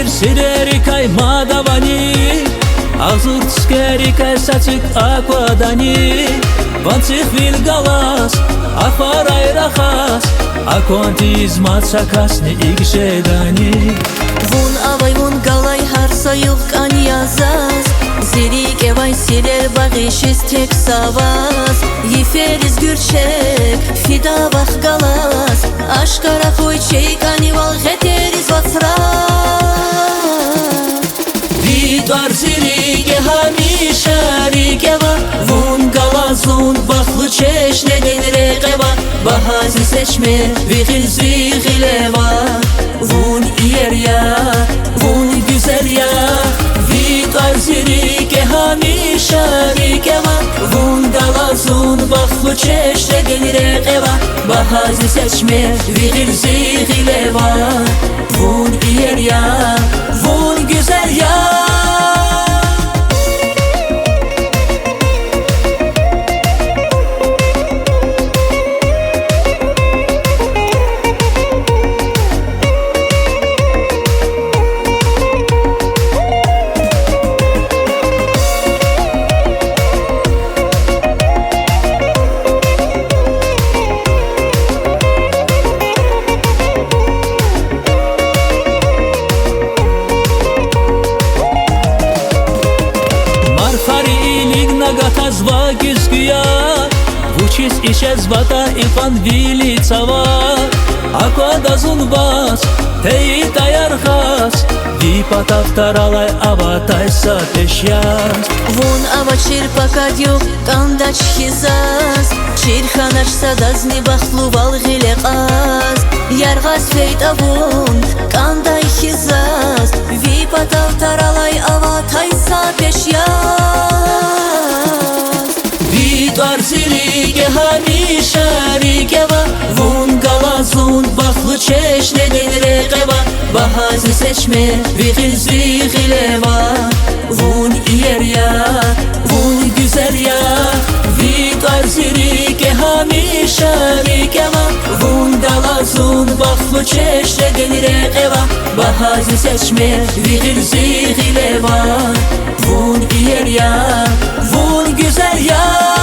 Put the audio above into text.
Сир сирерикай мадавани Азур тскерикай сацик аквадани Ванцих вилгалас афарай рахас Аконтиз мацакасни игшедани Вун авай вун галай харса юлкан язас Зирике вай сирер багишиз тек савас Еферис гүрчек фида вах галас Ашкара хой чейкани вал хетериз вацра Видар зириге хамиша ригева Вун галазун бахлы чешне денрегева Бахази сечме вихил зихилева Вун иер ya, vun güzel ya Vidar zirike hamisha rikeva Vun galazun baklu çeşre denire eva Bahazi seçme vigil zihileva Vun iyer ya, vun güzel ya Zwa güzgüya Vučiz išez vata ifan vilicava Aqua da zunbas Teyi tayarhas Vipa taftaralay avaтай sateşyas Вун ава чирпакадюк кандач хизас Чирханач садазни бахлу валгилеқаз Яргас фейт авун кандай хизас Випа тaftaralay avaтай sateşyas Vidar zirige hamisha rikeva Vun galazun baklı çeşne denregeva Bahazi seçme vigil zihileva Vun iyer ya, vun güzel ya Vidar zirige hamisha rikeva Vun galazun baklı çeşne denregeva Bahazi seçme vigil zihileva Vun iyer ya, vun güzel ya